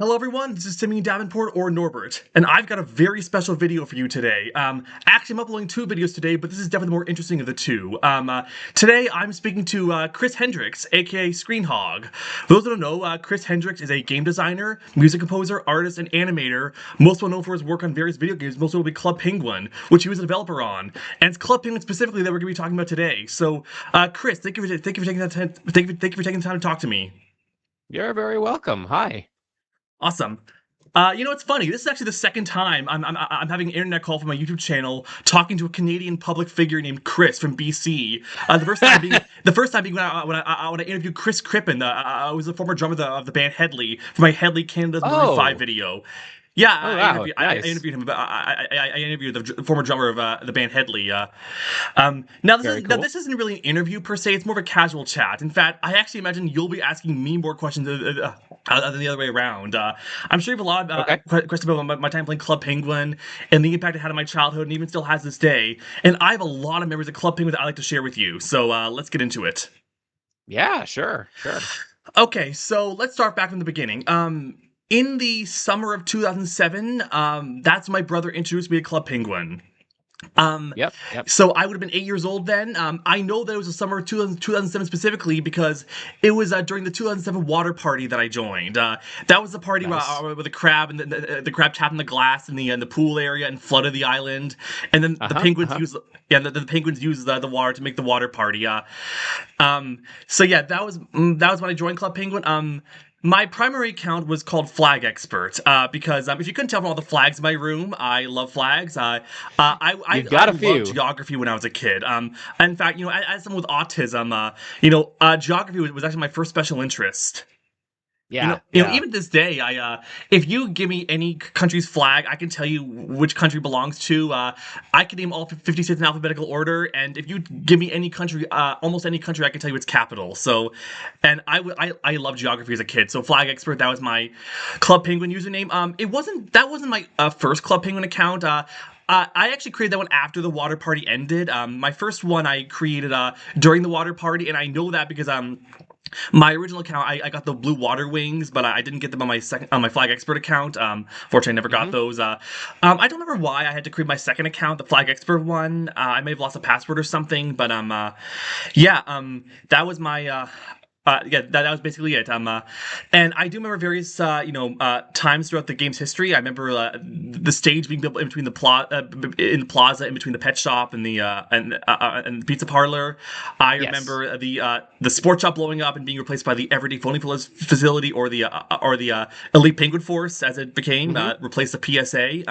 Hello everyone, this is Timmy Davenport or Norbert, and I've got a very special video for you today. Actually, I'm uploading two videos today, but this is definitely the more interesting of the two. Today I'm speaking to Chris Hendricks, a.k.a. Screenhog. For those that don't know, Chris Hendricks is a game designer, music composer, artist, and animator, most well known for his work on various video games, most notably Club Penguin, which he was a developer on. And it's Club Penguin specifically that we're going to be talking about today. So, Chris, thank you for taking the time. Thank you for taking the time to talk to me. You're very welcome. Hi. Awesome. It's funny. This is actually the second time I'm having an internet call from my YouTube channel talking to a Canadian public figure named Chris from BC. The first time being when I interviewed Chris Crippen. I was the former drummer of the band Headley for my Headley Canada's Maroon 5 Oh, video. Yeah, oh wow, I nice. interviewed him. I interviewed the former drummer of the band Headley. Very Now cool. this isn't really an interview per se. It's more of a casual chat. In fact, I actually imagine you'll be asking me more questions than the other way around. I'm sure you have a lot of Okay. questions about my time playing Club Penguin and the impact it had on my childhood, and even still has this day. And I have a lot of memories of Club Penguin that I'd like to share with you. So let's get into it. Yeah, sure, sure. Okay, so let's start back from the beginning. In the summer of 2007, that's when my brother introduced me to Club Penguin. Um, Yep, yep. so I would have been 8 years old then. I know that it was the summer of 2007 specifically because it was during the 2007 water party that I joined. That was the party Nice. where the crab and the crab tapped in the glass in the pool area and flooded the island, and then the Uh-huh, penguins uh-huh. used the penguins used the water to make the water party. So yeah, that was when I joined Club Penguin. My primary account was called Flag Expert because if you couldn't tell from all the flags in my room, I love flags. You've I got a loved few. geography when I was a kid. In fact, as someone with autism, geography was actually my first special interest. Yeah, yeah. Even to this day, if you give me any country's flag, I can tell you which country belongs to. I can name all 50 states in alphabetical order, and if you give me any country, almost any country, I can tell you its capital. So, and I love geography as a kid. So, Flag Expert, that was my Club Penguin username. That wasn't my first Club Penguin account. I actually created that one after the water party ended. My first one I created during the water party, and I know that because my original account, I got the blue water wings, but I didn't get them on my Flag Expert account. Fortunately, I never got Mm-hmm. those. I don't remember why I had to create my second account, the Flag Expert one. I may have lost a password or something, but yeah, that was my that was basically it. And I do remember various, times throughout the game's history. I remember the stage being built in between in the plaza, in between the pet shop and and the pizza parlor. I Yes. remember the sports shop blowing up and being replaced by the Everyday Phony facility or the Elite Penguin Force, as it became, Mm-hmm. replaced the PSA.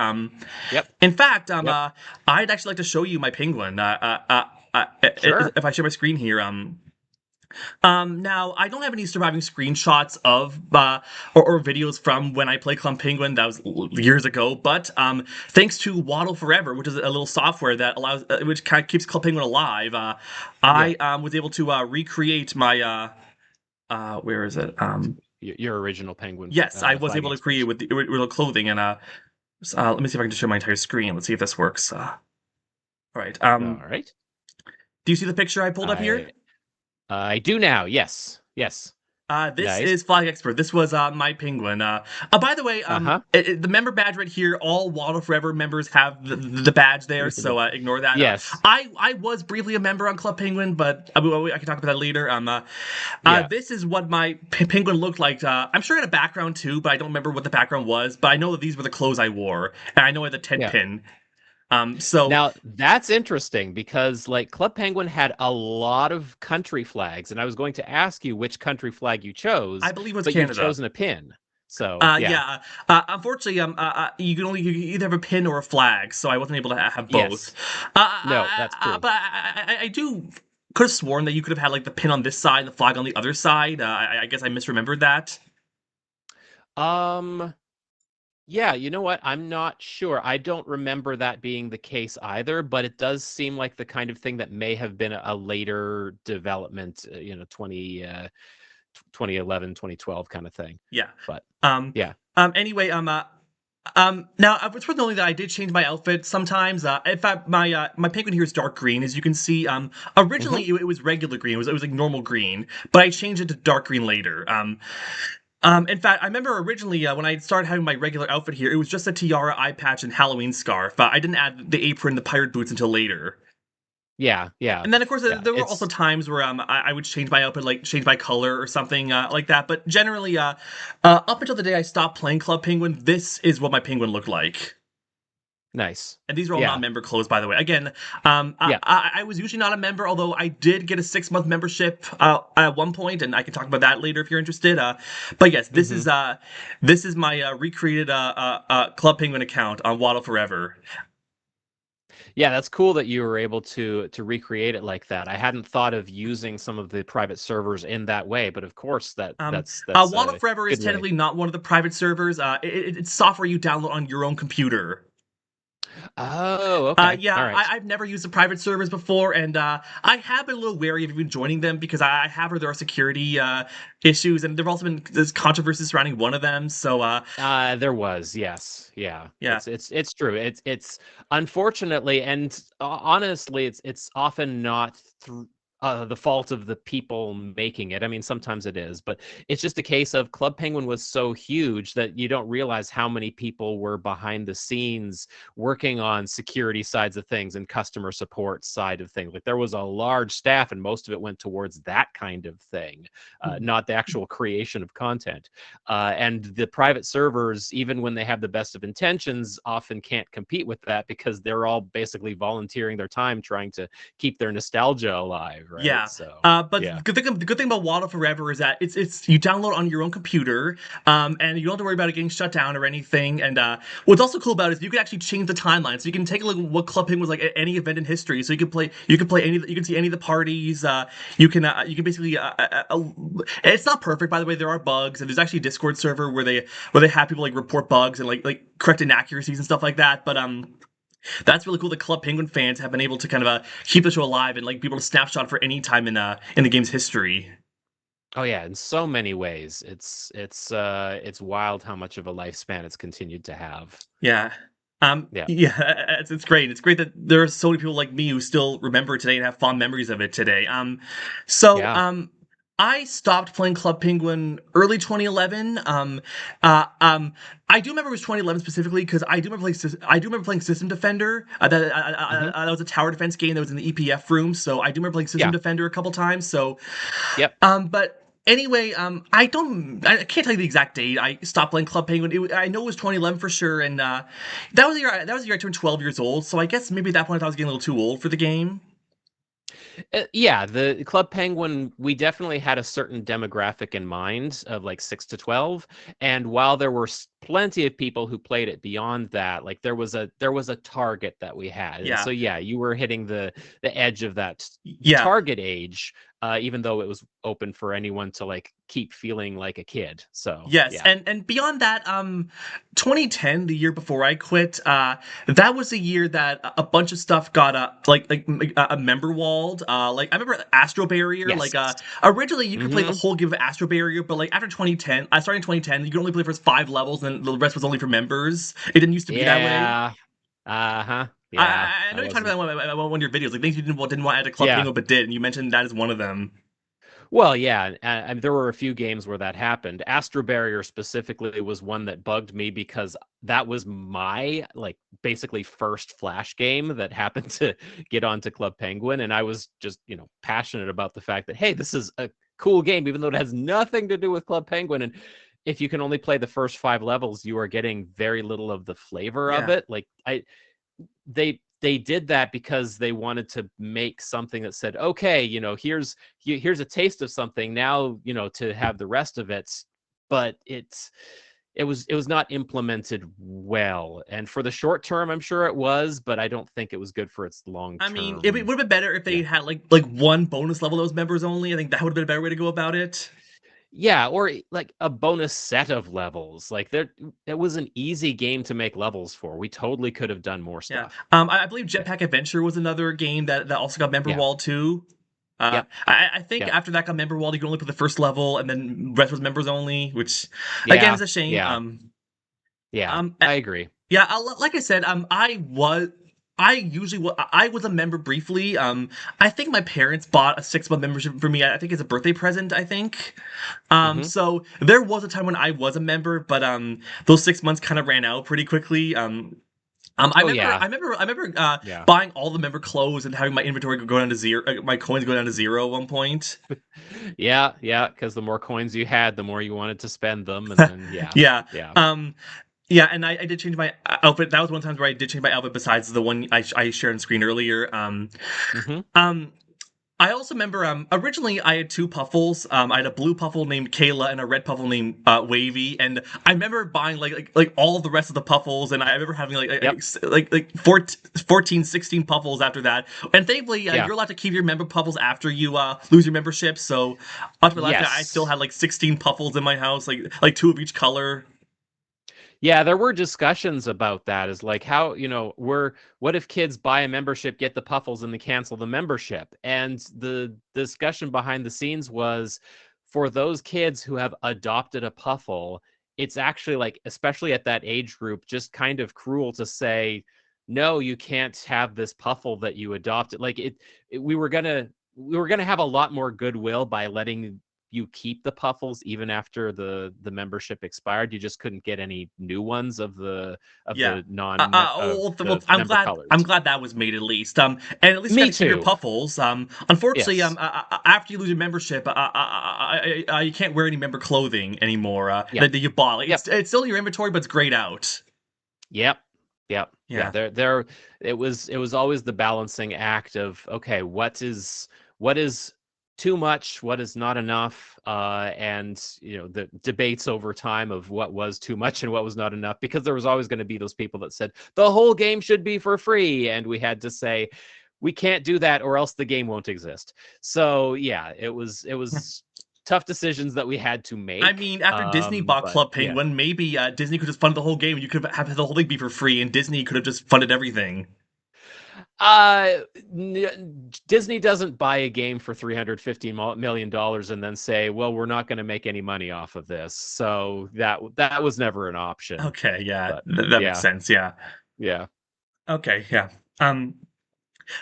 Yep, In fact, yep. I'd actually like to show you my penguin. Sure. If I share my screen here, now I don't have any surviving screenshots of or videos from when I played Club Penguin. That was years ago. But thanks to Waddle Forever, which is a little software that allows, which kind of keeps Club Penguin alive, I Yeah. was able to recreate my where is it? Your original penguin, Yes, I the was flag able to create expert. with the original clothing and let me see if I can just show my entire screen. Let's see if this works. All right. All right. Do you see the picture I pulled up here? I do now. Yes. Yes. This Nice. is Flag Expert. This was my penguin. By the way, Uh-huh. the member badge right here. All Waddle Forever members have the badge there, so ignore that. Yes. I was briefly a member on Club Penguin, but I can talk about that later. Yeah. This is what my penguin looked like. I'm sure it had a background too, but I don't remember what the background was. But I know that these were the clothes I wore, and I know I had the tent Yeah. pin. So Now, that's interesting because like Club Penguin had a lot of country flags, and I was going to ask you which country flag you chose, I believe it was but you've Canada. chosen a pin. So, yeah. Yeah. Unfortunately, you can either have a pin or a flag, so I wasn't able to have both. Yes. No, that's cool. But I do could have sworn that you could have had like the pin on this side, and the flag on the other side. I guess I misremembered that. Um, yeah, you know what? I'm not sure. I don't remember that being the case either, but it does seem like the kind of thing that may have been a later development, 2011, 2012 kind of thing. Yeah. But Um. yeah. Anyway. Now it's worth noting that I did change my outfit sometimes. In fact, my penguin here is dark green, as you can see. Hmm. Originally it was regular green. It was like normal green, but I changed it to dark green later. In fact, I remember originally when I started having my regular outfit here, it was just a tiara, eye patch, and Halloween scarf. I didn't add the apron, the pirate boots until later. Yeah, yeah, And then, of course, yeah. there were also It's times where I would change my outfit, like change my color or something like that. But generally, up until the day I stopped playing Club Penguin, this is what my penguin looked like. nice. And these are all Yeah, non-member clothes, by the way. Again, yeah. I was usually not a member, although I did get a 6 month membership at one point, and I can talk about that later if you're interested. But yes, Hmm. this is my recreated Club Penguin account on Waddle Forever. Yeah, that's cool that you were able to recreate it like that. I hadn't thought of using some of the private servers in that way, but of course that's Waddle a Forever is good way. technically not one of the private servers. It's software you download on your own computer. Oh, okay. All Yeah, right. I've never used the private servers before, and I have been a little wary of even joining them because I have heard there are security issues, and there've also been this controversy surrounding one of them. So, There was, yes, yeah. yeah, It's true. It's unfortunately and honestly, it's often not the fault of the people making it. I mean, sometimes it is, but it's just a case of Club Penguin was so huge that you don't realize how many people were behind the scenes working on security sides of things and customer support side of things. Like there was a large staff, and most of it went towards that kind of thing, not the actual creation of content. And the private servers, even when they have the best of intentions, often can't compete with that because they're all basically volunteering their time trying to keep their nostalgia alive, right? yeah. So, But yeah. the good thing about Waddle Forever is that it's you download on your own computer, and you don't have to worry about it getting shut down or anything. And what's also cool about it is you can actually change the timeline, so you can take a look at what Club Penguin was like at any event in history. So you can play any, you can see any of the parties. You can basically it's not perfect, by the way. There are bugs, and there's actually a Discord server where they have people like report bugs and like correct inaccuracies and stuff like that. But that's really cool that Club Penguin fans have been able to kind of keep the show alive and like be able to snapshot for any time in the game's history. Oh yeah, in so many ways. It's wild how much of a lifespan it's continued to have. Yeah. Yeah. Yeah, it's great. It's great that there are so many people like me who still remember it today and have fond memories of it today. So Yeah. I stopped playing Club Penguin early 2011. Uh, um, I do remember it was 2011 specifically because I do remember playing System Defender. Hmm. That was a tower defense game that was in the EPF room, so I do remember playing System Yeah. Defender a couple times. So Yep. But anyway, I can't tell you the exact date. I stopped playing Club Penguin. I know it was 2011 for sure, and that was the year I turned 12 years old. So I guess maybe at that point I was getting a little too old for the game. Yeah, the Club Penguin, we definitely had a certain demographic in mind of like 6 to 12, and while there were plenty of people who played it beyond that, like there was a target that we had. And Yeah, so yeah, you were hitting the edge of that yeah. target age, even though it was open for anyone to like keep feeling like a kid. So, Yes, yeah. and beyond that, 2010, the year before I quit, that was the year that a bunch of stuff got a member walled. Like I remember Astro Barrier. Yes. Originally you could play the Mhm. whole game of Astro Barrier, but like after 2010, I started in 2010, you could only play the first 5 levels, and the rest was only for members. It didn't used to be that way. Yeah. Uh-huh. Yeah, I I know you talked wasn't. about one of your videos, like things you didn't want to add to Club Yeah. Penguin, but did, and you mentioned that as one of them. Well, yeah, and there were a few games where that happened. Astro Barrier specifically was one that bugged me because that was my like basically first Flash game that happened to get onto Club Penguin, and I was just passionate about the fact that hey, this is a cool game, even though it has nothing to do with Club Penguin. And if you can only play the first 5 levels, you are getting very little of the flavor of Yeah. it. Like they did that because they wanted to make something that said, okay, here's a taste of something now, to have the rest of it. But it was not implemented well, and for the short term I'm sure it was, but I don't think it was good for its long I mean, it term. would have been better if they Yeah. had like one bonus level that was members only. I think that would have been a better way to go about it. Yeah, or like a bonus set of levels. Like there it was an easy game to make levels for. We totally could have done more Yeah. stuff. I believe Yeah. Jetpack Adventure was another game that also got member Yeah. wall too. Yep. I think Yep. after that got member wall, you could only play the first level, and then rest was members only, which again is Yeah. a shame. Yeah. Yeah. Um, uh, I agree. yeah, like I said, I was. I usually I was a member briefly. I think my parents bought a 6 month membership for me. I think it's a birthday present. I think. Hmm. So there was a time when I was a member, but those 6 months kind of ran out pretty quickly. Oh yeah, I remember yeah. buying all the member clothes and having my inventory go down to zero, my coins go down to zero at one point. Yeah, yeah, because the more coins you had, the more you wanted to spend them, and then yeah, Yeah. yeah. Um, yeah, and I did change my outfit. That was one time where I did change my outfit besides the one I shared on screen earlier. Hmm. Um, I also remember originally I had two puffles. I had a blue puffle named Kayla and a red puffle named Wavy, and I remember buying like all the rest of the puffles, and I remember having Yep. like 14, 16 puffles after that. And thankfully, Yeah. you're allowed to keep your member puffles after you lose your membership. So after my last guy, I still Yes. had like 16 puffles in my house, like two of each color. Yeah, there were discussions about that. Is like how, what if kids buy a membership, get the puffles, and they cancel the membership? And the discussion behind the scenes was for those kids who have adopted a puffle, it's actually like, especially at that age group, just kind of cruel to say, no, you can't have this puffle that you adopted. Like we were gonna have a lot more goodwill by letting you keep the puffles even after the membership expired. You just couldn't get any new ones of the Yeah. of Well, the member I'm colors. glad that was made at least. And at least you got Me to keep your too. puffles. Unfortunately, Yes. after you lose your membership, you can't wear any member clothing anymore. Yep. That you bought. Like, Yep. it's still in your inventory, but it's grayed out. Yep. Yep. Yeah. Yeah. There. It was always the balancing act of, okay, what is too much, what is not enough, and the debates over time of what was too much and what was not enough, because there was always going to be those people that said the whole game should be for free, and we had to say we can't do that or else the game won't exist. So yeah, it was tough decisions that we had to I make. mean, after Disney bought But Club yeah. Penguin, maybe Disney could just fund the whole game. You could have the whole thing be for free, and Disney could have just funded everything. Uh, Disney doesn't buy a game for $350 million and then say, "Well, we're not going to make any money off of this." So that was never an option. Okay, yeah, But that makes yeah, sense. Yeah. yeah. Okay, yeah. Um,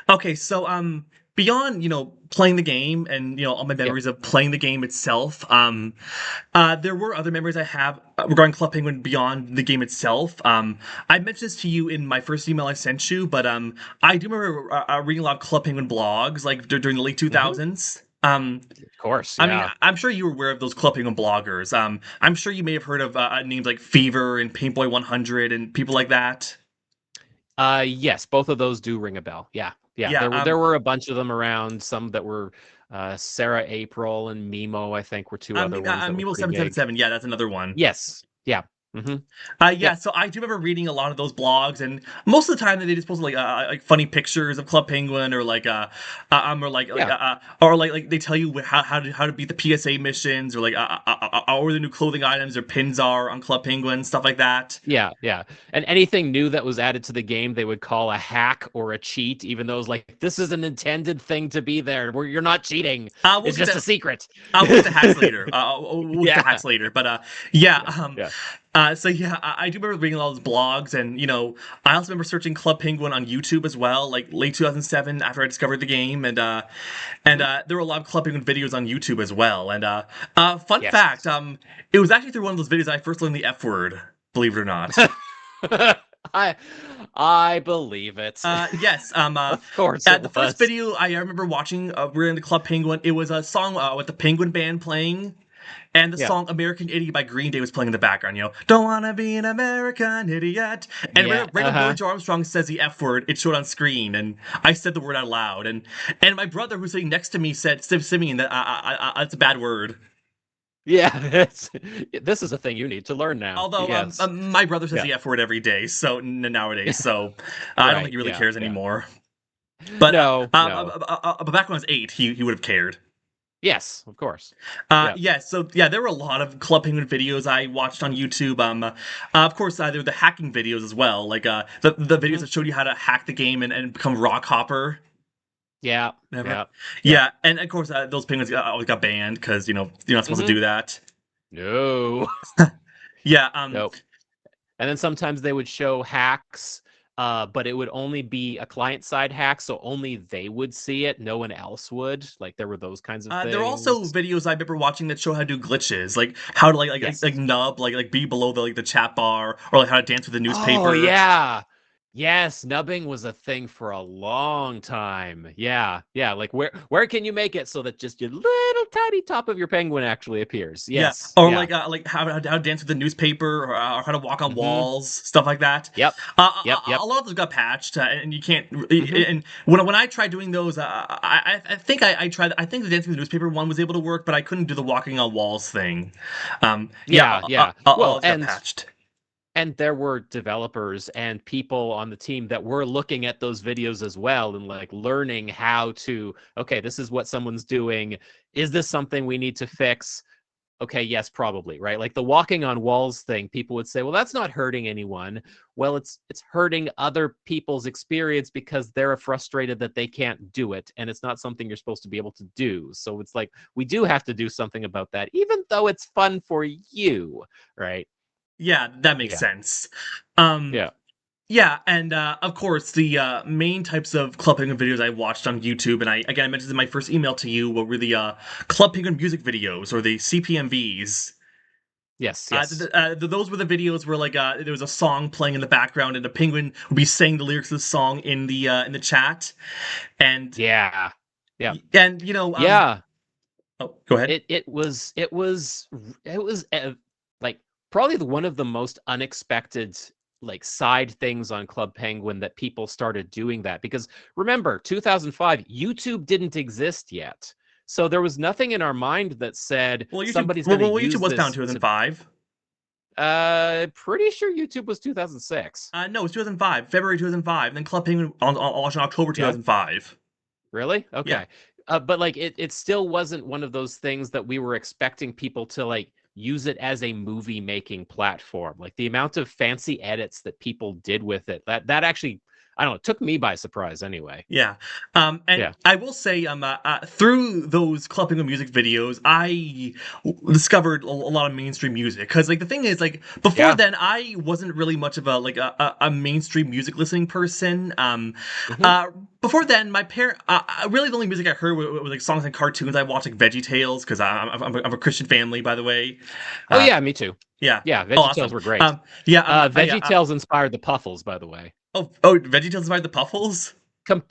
Okay, so beyond playing the game and all my Yep. memories of playing the game itself, there were other memories I have regarding Club Penguin beyond the game itself. I mentioned this to you in my first email I sent you, but I do remember reading a lot of Club Penguin blogs like during the late Hmm. 2000s. Of course, I mean, yeah. I'm sure you were aware of those Club Penguin bloggers. I'm sure you may have heard of names like Fever and Paintboy 100 and people like that. Yes, both of those do ring a bell. Yeah, yeah. Yeah, There were a bunch of them around. Some that were Sarah April and Mimo, I think, were two I other mean, ones that were Mimo pretty big. 777. Yeah, that's another one. Yes. Yeah. Hmm. Yeah, Yep. so I do remember reading a lot of those blogs, and most of the time they just post like funny pictures of Club Penguin, or Yeah. they tell you how to beat the PSA missions, or or the new clothing items or pins are on Club Penguin, stuff like that. Yeah, yeah. And anything new that was added to the game, they would call a hack or a cheat, even though it's like, this is an intended thing to be there, where you're not cheating. We'll It's get just a to secret. we'll get to hacks later. We'll get to Yeah, hacks later, but yeah. yeah, yeah. So yeah, I do remember reading all those blogs, and I also remember searching Club Penguin on YouTube as well, like late 2007 after I discovered the game, and Mhm. there were a lot of Club Penguin videos on YouTube as well. And fun fact, Yes. it was actually through one of those videos I first learned the F word. Believe it or not. I I believe it. Yes. Of course it The first was. video I remember watching, we're in the Club Penguin. It was a song with the Penguin Band playing, and the Yeah. song "American Idiot" by Green Day was playing in the background. Don't wanna be an American idiot. And Yeah. right when Louis Armstrong says the F word, it showed on screen, and I said the word out loud. And my brother, who's sitting next to me, said, Simeon, that it's a bad word. Yeah. This is a thing you need to learn now. Although Yes. my brother says Yeah. the F word every day, so nowadays, so I don't think Right. he really Yeah. cares Yeah. anymore. But No, no. back when I was 8, he would have cared. Yes, of course. Yeah. Yeah, so yeah, there were a lot of Club Penguin videos I watched on YouTube. Of course, there were the hacking videos as well, like the videos Mhm. that showed you how to hack the game and become Rock Hopper. Yeah. Never. Yeah. Yeah. Yeah, and of course, those penguins always got banned because you're not supposed to Mhm. do that. No. Yeah. Nope. And then sometimes they would show hacks but it would only be a client-side hack, so only they would see it, no one else would. Like, there were those kinds of There are also things. videos I remember watching that show how to do glitches, like how to like Yes. nub, like be below the chat bar, or like how to dance with the Oh, newspaper. yeah. Yes, nubbing was a thing for a long time. Yeah, yeah. Like, where can you make it so that just your little tiny top of your penguin actually appears? Yeah, Yes, or yeah. like how to dance with the newspaper, or how to walk on Mm-hmm. walls, stuff like that. Yep. Yep. A Yep. lot of those got patched, and you can't. Mm-hmm. And when I tried doing those, I think I tried. I think the dancing with the newspaper one was able to work, but I couldn't do the walking on walls thing. Yeah, Yeah, yeah. all Well, those got patched. and there were developers and people on the team that were looking at those videos as well and like learning how to, okay, this is what someone's doing. Is this something we need to fix? Okay, yes, probably, right? Like the walking on walls thing, people would say, well, that's not hurting anyone. Well, it's hurting other people's experience because they're frustrated that they can't do it, and it's not something you're supposed to be able to do. So it's like we do have to do something about that, even though it's fun for you, right? Yeah, that makes Yeah. sense. Um, Yeah. Yeah, and of course, the main types of Club Penguin videos I watched on YouTube, and I mentioned this in my first email to you, were the Club Penguin music videos, or the CPMVs. Yes, yes. Those were the videos where like there was a song playing in the background, and the penguin would be saying the lyrics of the song in the chat, and Yeah. Yeah. and Yeah. oh, go ahead. It was like probably one of the most unexpected like side things on Club Penguin that people started doing that, because remember 2005 YouTube didn't exist yet. So there was nothing in our mind that said Well, somebody's going to YouTube use was found this in to 2005. pretty sure YouTube was 2006. No, it's 2005, February 2005, and then Club Penguin launched in October Yeah. 2005. Really? Yeah. Okay. But like it still wasn't one of those things that we were expecting people to like use it as a movie making platform. Like the amount of fancy edits that people did with it, that actually, I don't know, took me by surprise anyway. Yeah. And Yeah. I will say, through those Club Penguin music videos, I discovered a lot of mainstream music. Because, like, the thing is, like, before Yeah. then, I wasn't really much of a mainstream music listening person. Hmm. Before then, my parent, really the only music I heard was like songs and cartoons. I watched like Veggie Tales because I'm a Christian family, by the way. Oh Uh, yeah, me too. yeah. Yeah, Oh, VeggieTales awesome. were great. Yeah. VeggieTales inspired the Puffles, by the way. Oh, Veggie Tales inspired the Puffles.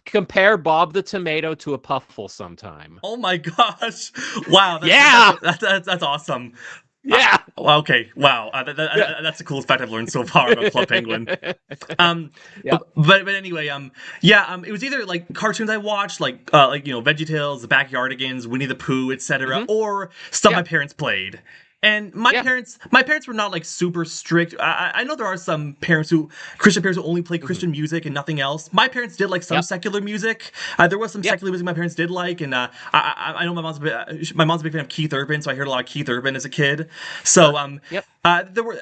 Compare Bob the Tomato to a Puffle sometime. Oh my gosh! Wow, Yeah. that's awesome. Yeah. Okay, wow, Yeah. that's the coolest fact I've learned so far about Club Penguin. Um, Yeah. but anyway, yeah, it was either like cartoons I watched, like VeggieTales, the Backyardigans, Winnie the Pooh, etc., Hmm. or stuff my Yeah. parents played. And Yeah. my parents were not like super strict. I know there are some Christian parents who only play Hmm. Christian music and nothing else. My parents did like some Yep. secular music. There was some Yep. secular music my parents did like, and I know my mom's a big fan of Keith Urban, so I heard a lot of Keith Urban as a kid. So Sure. Yep.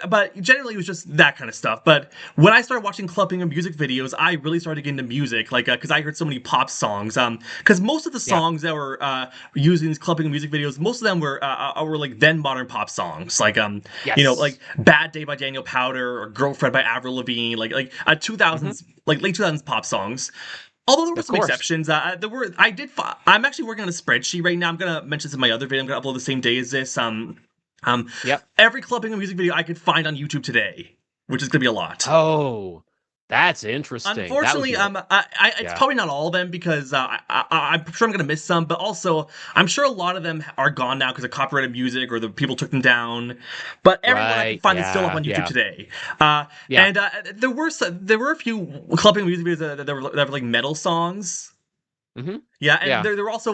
but generally it was just that kind of stuff. But when I started watching Club Penguin music videos, I really started getting into music, like because I heard so many pop songs. Because most of the Yeah. songs that were used in these Club Penguin music videos, most of them were like then modern pop songs, like Yes. like "Bad Day" by Daniel Powder or "Girlfriend" by Avril Lavigne, like Hmm. 2000s, like late 2000s pop songs. Although there were Of some course. exceptions, there were. I'm actually working on a spreadsheet right now. I'm gonna mention this in my other video. I'm gonna upload the same day as this. Um, Yep. every Club Penguin music video I could find on YouTube today, which is gonna be a lot. Oh, that's interesting. That would Unfortunately, be a it's yeah. probably not all of them because I'm sure I'm gonna miss some. But also, I'm sure a lot of them are gone now because of copyrighted music or the people took them down. But everyone I can Right. find is still up Yeah. on YouTube Yeah. today. Yeah. And there were a few Club Penguin music videos that were like metal songs. Hmm. Yeah, and Yeah. there were also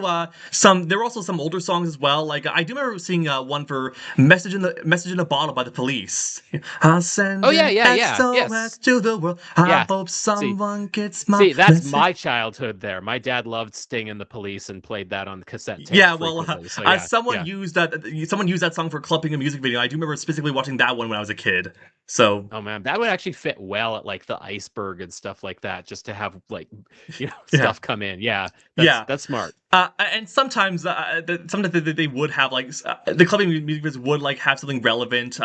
some older songs as well. Like I do remember seeing one for Message in a Bottle" by the Police. I'll send Oh yeah. an Yeah. Yeah. SOS Yes. to the world. I Yeah. hope See. someone gets my See, that's message. my childhood there. My dad loved Sting and the Police and played that on cassette tapes Yeah, well, frequently. So yeah. someone Yeah. used that. Someone used that song for clipping a music video. I do remember specifically watching that one when I was a kid. So Oh man, that would actually fit well at like the Iceberg and stuff like that, just to have like yeah, stuff come in. Yeah, that's yeah. that's smart. And sometimes they would have like the clubbing music videos would like have something relevant.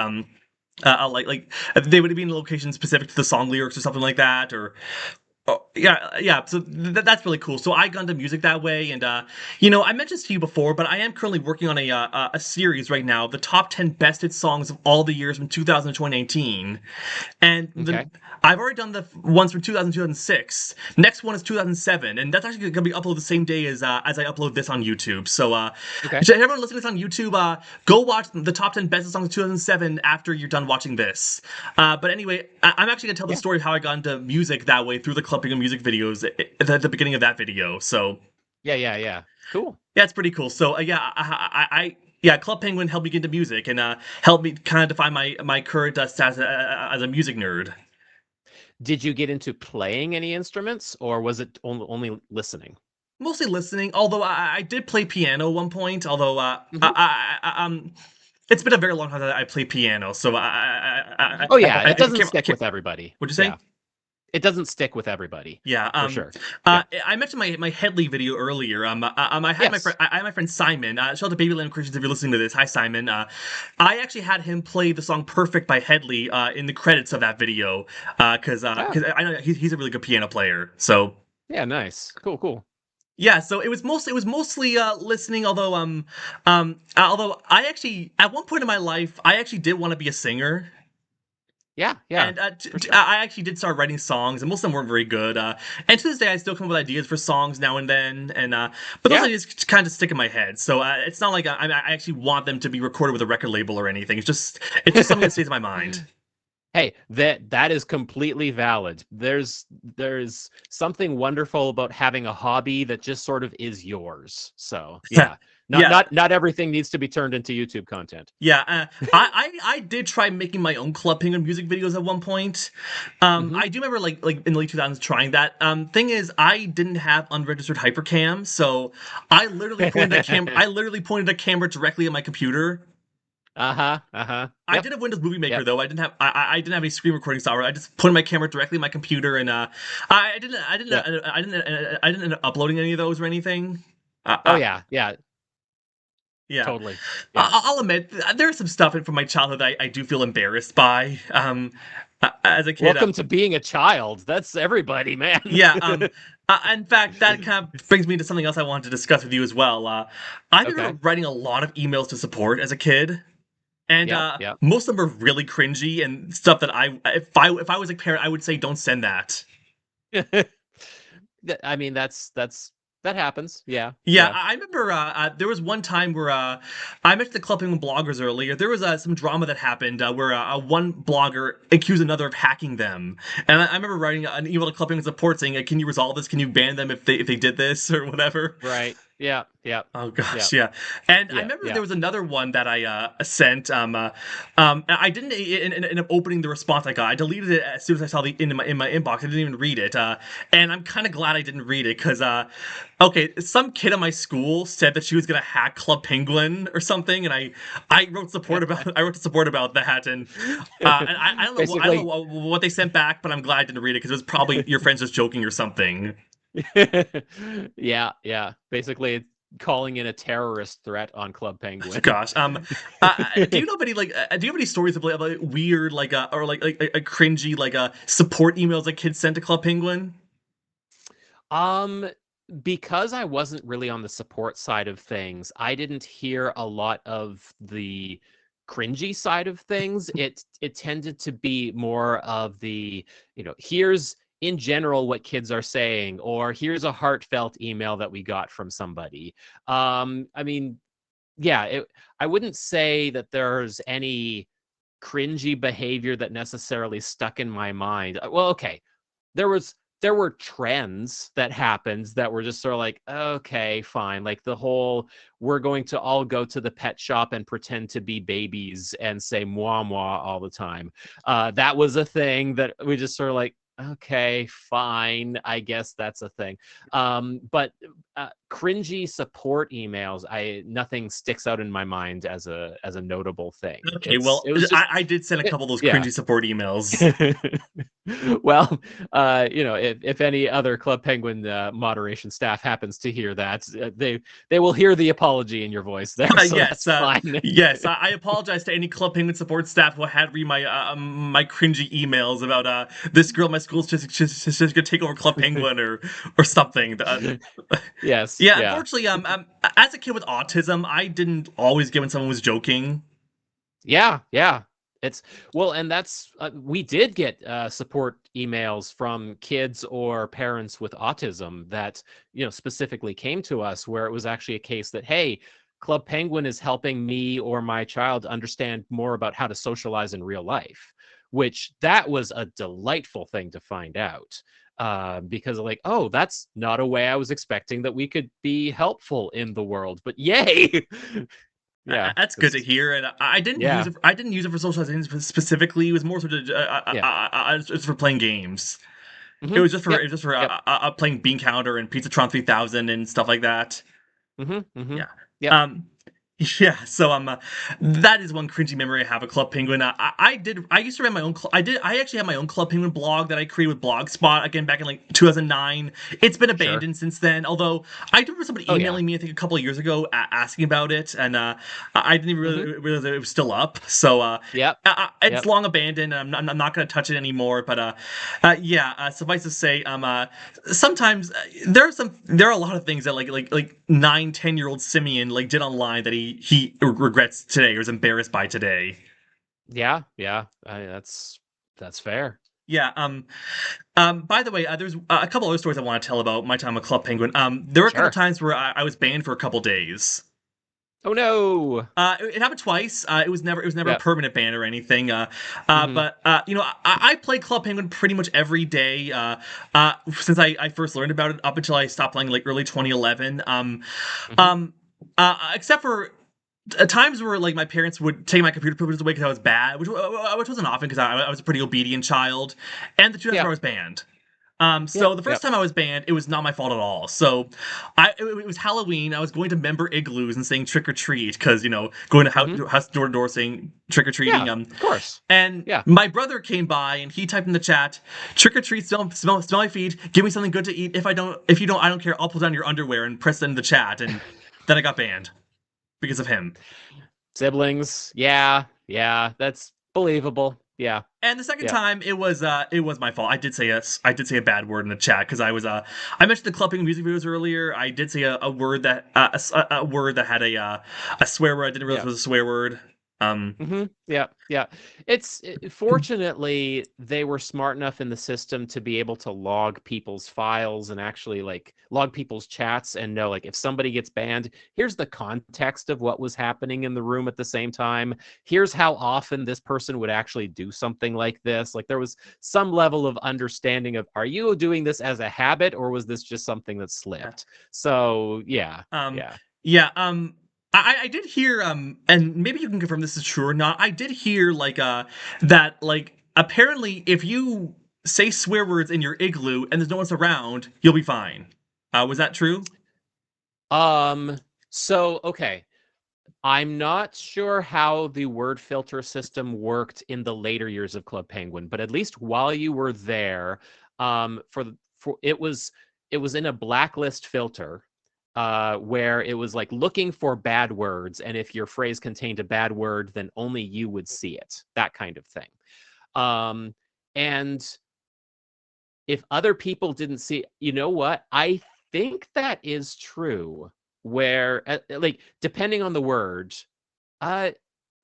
Like they would be in location specific to the song lyrics or something like that, or oh, yeah, yeah. So that's really cool. So I got into music that way, and I mentioned this to you before, but I am currently working on a series right now, the top 10 best hit songs of all the years from 2000 to 2019. And Okay. I've already done the ones from 2000 2006. Next one is 2007, and that's actually going to be uploaded the same day as I upload this on YouTube. So Okay. to everyone listening to this on YouTube, go watch the top 10 best songs of 2007 after you're done watching this. But anyway, I'm actually going to tell the Yeah. story of how I got into music that way through the clipping of music videos at the beginning of that video. So Yeah. Yeah. Yeah. Cool. yeah, it's pretty cool. So yeah, yeah, Club Penguin helped me get into music and helped me kind of define my current status as a music nerd. Did you get into playing any instruments, or was it only listening? Mostly listening, although I did play piano at one point. Although Hmm. it's been a very long time that I play piano, so Oh yeah, it I doesn't stick can't. with everybody. What'd you say? Yeah, it doesn't stick with everybody, Yeah. for sure. Yeah. I mentioned my Headley video earlier. Yes. I had my friend Simon. Shout out to Babyland Christians if you're listening to this. Hi, Simon. I actually had him play the song "Perfect" by Headley in the credits of that video. Ah, Because I know he's a really good piano player. So yeah, nice. Cool, cool. yeah, so it was mostly listening. Although I actually at one point in my life I actually did want to be a singer. Yeah, yeah, And for sure. I actually did start writing songs, and most of them weren't very good. And to this day, I still come up with ideas for songs now and then. And but those Yeah. ideas kind of stick in my head. So it's not like I actually want them to be recorded with a record label or anything. It's just something that stays in my mind. Hey, that is completely valid. There's something wonderful about having a hobby that just sort of is yours. So yeah, not Yeah, not not everything needs to be turned into YouTube content. yeah. I did try making my own Club Penguin music videos at one point. Hmm. I do remember like in the late 2000s trying that. Thing is, I didn't have unregistered hypercam, so I literally pointed a camera directly at my computer. Uh-huh. Uh-huh. I Yep. did have Windows Movie Maker Yep. though. I didn't have any screen recording software. I just put my camera directly in my computer and Yeah. I didn't end up uploading any of those or anything. Oh yeah. Yeah. Yeah, Totally. Yeah. I'll admit there's some stuff from my childhood I do feel embarrassed by. As a kid, Welcome to being a child. That's everybody, man. yeah. In fact, that kind of brings me to something else I wanted to discuss with you as well. I remember Okay. writing a lot of emails to support as a kid. And Yep. Yep. most of them are really cringy and stuff that if I was a parent, I would say don't send that. I mean, that happens. Yeah. Yeah, Yeah. I remember there was one time where I mentioned the Club Penguin bloggers earlier. There was some drama that happened where one blogger accused another of hacking them, and I remember writing an email to Club Penguin support saying, "Can you resolve this? Can you ban them if they did this or whatever?" Right. Yeah. Yeah. Oh gosh, Yeah. yeah. And I Yeah. remember Yeah. there was another one that I sent. I didn't end up opening the response I got. I deleted it as soon as I saw the in my inbox. I didn't even read it. And I'm kind of glad I didn't read it because okay, some kid at my school said that she was gonna hack Club Penguin or something, and I wrote support about I wrote to support about that, and I don't know Basically, what they sent back, but I'm glad I didn't read it because it was probably your friends just joking or something. yeah, yeah. Basically, it's calling in a terrorist threat on Club Penguin. Gosh. Do you know of any do you have any stories of like weird or like a cringy support emails that kids sent to Club Penguin? Um, because I wasn't really on the support side of things, I didn't hear a lot of the cringy side of things. It tended to be more of the, here's in general what kids are saying, or here's a heartfelt email that we got from somebody. I mean, yeah, I wouldn't say that there's any cringy behavior that necessarily stuck in my mind. Well, okay, there was there were trends that happened that were just sort of like, okay, fine. Like the whole, we're going to all go to the pet shop and pretend to be babies and say moi moi all the time. That was a thing that we just sort of like, okay, fine. I guess that's a thing. But cringy support emails, nothing sticks out in my mind as a notable thing. Okay, It well, was just I did send a it, couple of those yeah. cringy support emails. Well, if any other Club Penguin moderation staff happens to hear that, they will hear the apology in your voice there, so Yes, that's fine. yes. I apologize to any Club Penguin support staff who had read my cringy emails about this girl at my school's just gonna take over Club Penguin or something. Yes, Yeah, yeah. unfortunately, as a kid with autism, I didn't always get when someone was joking. Yeah, yeah. It's well, and that's we did get support emails from kids or parents with autism that, specifically came to us where it was actually a case that, hey, Club Penguin is helping me or my child understand more about how to socialize in real life, which that was a delightful thing to find out. Because like, oh, that's not a way I was expecting that we could be helpful in the world, but yay. Yeah, That's good to because hear, and I didn't use yeah, it. I didn't use it for socializing specifically. It was more sort of yeah. just for playing games. It Yep. was just for Yep. playing Bean Counter and Pizzatron 3000 and stuff like that. Mhm. Yeah. Yep. Um, yeah. So that is one cringy memory I have of Club Penguin. I did. I used to run my own. I did. I actually had my own Club Penguin blog that I created with Blogspot again back in like 2009. It's been Sure. abandoned since then. Although I do remember somebody Oh, yeah. emailing me I think a couple of years ago asking about it, and I didn't even Mhm. really realize that it was still up. So Yep. it's Yep. long abandoned. And I'm not going to touch it anymore. But yeah. Suffice to say, sometimes there are a lot of things that like 9, 10 year old Simeon like did online that he regrets today or is embarrassed by today. Yeah. Yeah. That's fair. Yeah. By the way, there's a couple other stories I want to tell about my time with Club Penguin. There were a couple Sure. times where I was banned for a couple days. Oh, no. It happened twice. It was never a Yep. permanent ban or anything. Mhm. But I played Club Penguin pretty much every day. Since I first learned about it up until I stopped playing like early 2011. Mhm. Um, except for times where like my parents would take my computer privileges away because I was bad, which wasn't often because I was a pretty obedient child, and the two times where I Yep. was banned. So Yep. the first Yep. time I was banned, it was not my fault at all. So, it was Halloween. I was going to member igloos and saying trick or treat because going to Mhm. house door to door saying trick or treating. Yeah. Of course. And Yeah. my brother came by and he typed in the chat, "Trick or treat, smell my feet. Give me something good to eat. If you don't, I don't care. I'll pull down your underwear," and press it in the chat. And then I got banned because of him. Siblings. Yeah. Yeah. That's believable. Yeah. And the second Yep. time, it was my fault. I did say a bad word in the chat because I mentioned the clubbing music videos earlier. I did say a word that a word that had a swear word. I didn't realize it Yep. was a swear word. Yeah, yeah. Fortunately, they were smart enough in the system to be able to log people's files and actually like log people's chats and know like if somebody gets banned, here's the context of what was happening in the room at the same time. Here's how often this person would actually do something like this. Like there was some level of understanding of are you doing this as a habit or was this just something that Yeah. slipped? So, yeah. Um, Yeah. yeah. I did hear and maybe you can confirm this is true or not. I did hear that like apparently if you say swear words in your igloo and there's no one else around, you'll be fine. Was that true? So okay. I'm not sure how the word filter system worked in the later years of Club Penguin, but at least while you were there, for it was in a blacklist filter, where it was like looking for bad words, and if your phrase contained a bad word, then only you would see it, that kind of thing. Um, and if other people didn't see, you know what? I think that is true. Where like depending on the word, uh,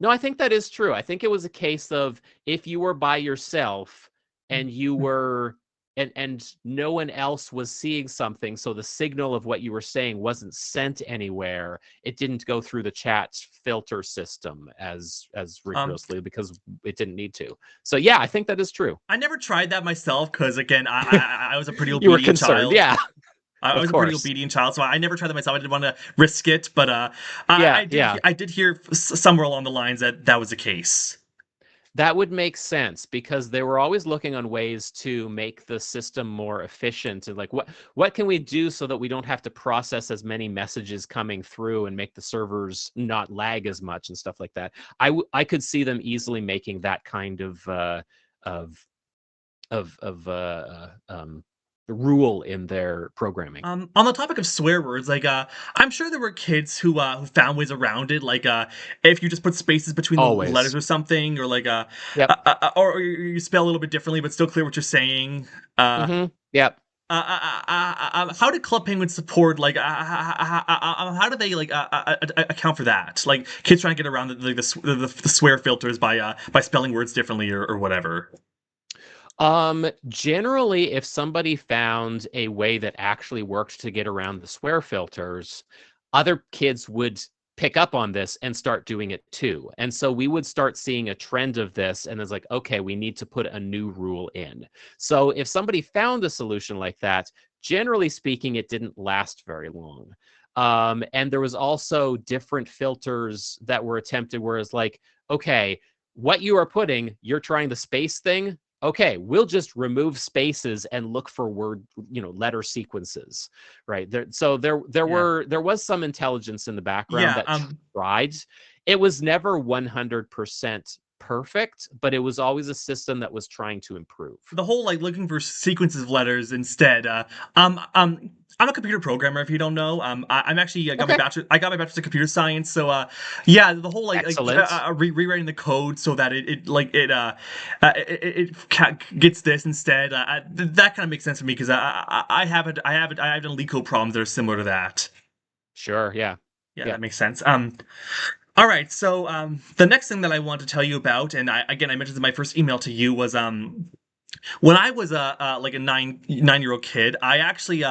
no, I think that is true. I think it was a case of if you were by yourself and you were and no one else was seeing something, so the signal of what you were saying wasn't sent anywhere. It didn't go through the chat filter system as Um, rigorously because it didn't need to. So yeah, I think that is true. I never tried that myself because again, I was a pretty You were obedient concerned, child. yeah, I of was a pretty course. obedient child, so I never tried that myself. I didn't want to risk it, but Yeah, yeah. I did hear somewhere along the lines that that was the case. That would make sense because they were always looking on ways to make the system more efficient and like what can we do so that we don't have to process as many messages coming through and make the servers not lag as much and stuff like that. I could see them easily making that kind of rule in their programming. On the topic of swear words, I'm sure there were kids who found ways around it, if you just put spaces between the letters Always. or something, or Yep. or you spell a little bit differently, but still clear what you're saying. Yep. How did Club Penguin support how do they account for that? Like kids trying to get around the swear filters by spelling words differently or whatever. Generally, if somebody found a way that actually worked to get around the swear filters, other kids would pick up on this and start doing it too. And so we would start seeing a trend of this, and it's like, okay, we need to put a new rule in. So if somebody found a solution like that, generally speaking, it didn't last very long. And there was also different filters that were attempted, whereas like, okay, what you are putting, you're trying the space thing. Okay, we'll just remove spaces and look for letter sequences, right? Yeah. There was some intelligence in the background Yeah. that tried. It was never 100% perfect, but it was always a system that was trying to improve. The whole looking for sequences of letters instead. I'm a computer programmer. If you don't know, I'm actually got my Okay, bachelor. I got my bachelor's in computer science. So yeah, the whole excellent. rewriting the code so that gets this instead. That kind of makes sense to me because I have done leak code problems that are similar to that. Sure, yeah, Yeah, yeah. that makes sense. All right. So the next thing that I want to tell you about, and I mentioned in my first email to you was when I was a 9-year-old kid, I actually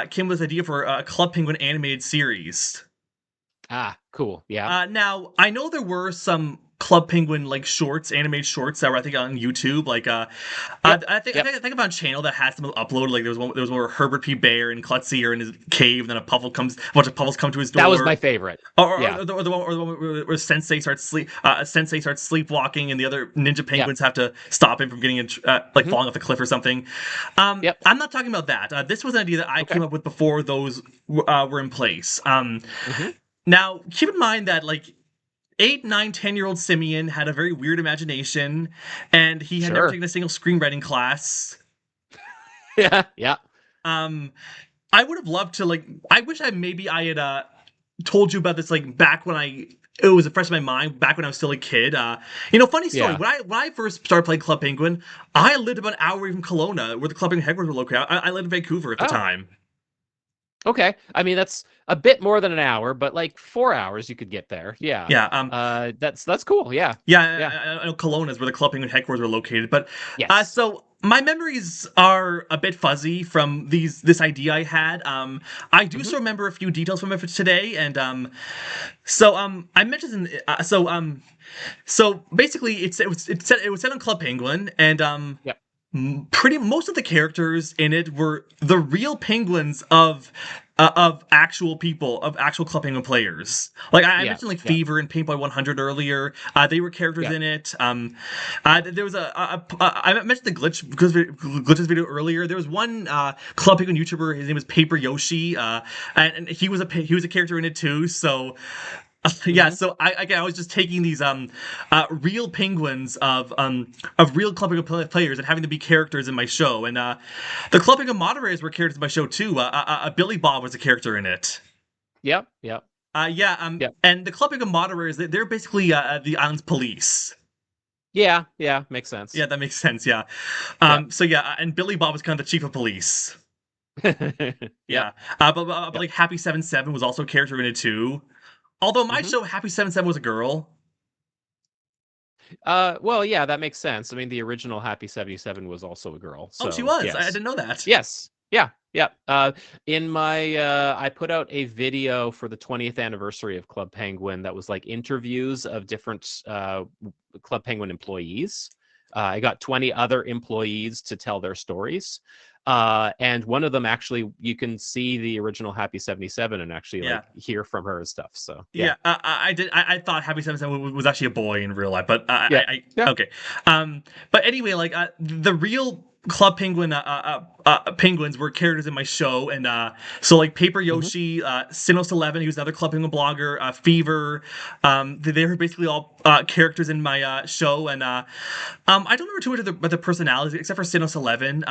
came with an idea for a Club Penguin animated series. Ah, cool. Yeah, Now I know there were some Club Penguin shorts, animated shorts that were I think on YouTube. yep, I think I found a channel that has them uploaded. Like there was one where Herbert P. Bear and Klutzy are in his cave, and then a bunch of puffles come to his that was my door. favorite. Yeah, Or the one where Sensei starts sleepwalking, and the other ninja yep, penguins have to stop him from getting hmm, falling off the cliff or something. yep. I'm not talking about that. This was an idea that I Okay. came up with before those were in place. Hmm. Now keep in mind that 8, 9, 10-year-old Simeon had a very weird imagination, and he had never Sure. taken a single screenwriting class. Yeah, yeah, Um, I would have loved to I wish I had told you about this back when it was fresh in my mind back when I was still a kid. Funny story. yeah. When I first started playing Club Penguin, I lived about an hour away from Kelowna, where the Club Penguin headquarters were located. I lived in Vancouver at the Oh, time. okay. I mean, that's a bit more than an hour, but like 4 hours you could get there. Yeah. Yeah. That's cool. Yeah. Yeah. Yeah. I know Kelowna is where the Club Penguin headquarters were located, but Yes. so my memories are a bit fuzzy from this idea I had. I do Hmm. still remember a few details from it for today, and so I mentioned so basically it was set on Club Penguin, and Yep. pretty most of the characters in it were the real penguins of actual people, of actual Club Penguin players. I Yeah. mentioned Yeah. Fever and Paint Boy 100 earlier. They were characters Yeah. in it. There was I mentioned the glitches video earlier. There was one Club Penguin YouTuber. His name was Paper Yoshi, and he was a character in it too. So yeah, Hmm. so I was just taking these real penguins of real Club Penguin players and having them be characters in my show, and the Club Penguin moderators were characters in my show too. Billy Bob was a character in it. Yep. Yep. Yeah, Yep. and the Club Penguin moderators they're basically the island's police. Yeah. Yeah. Makes sense. Yeah, that makes sense. Yeah, Yep. so yeah, and Billy Bob was kind of the chief of police. Yep. Yeah, but Yep. Happy 77 was also a character in it too. Although my Hmm. show Happy 77 was a girl. Well, yeah, that makes sense. I mean, the original Happy 77 was also a girl. Oh, she So, was. I yes. didn't know that. Yes. Yeah. Yeah. In my I put out a video for the 20th anniversary of Club Penguin that was like interviews of different Club Penguin employees. I got 20 other employees to tell their stories. And one of them actually, you can see the original Happy 77 and actually Yeah. like hear from her and stuff. So yeah, Yeah, I did. I thought Happy 77 was actually a boy in real life, but yeah, yeah. okay. But anyway, like the real Club Penguin penguins were characters in my show, and so like Paper Hmm. Yoshi, Sinnoh 11, he was another Club Penguin blogger, Fever, they were basically all characters in my show, and I don't remember too much about the personalities except for Sinnoh 11.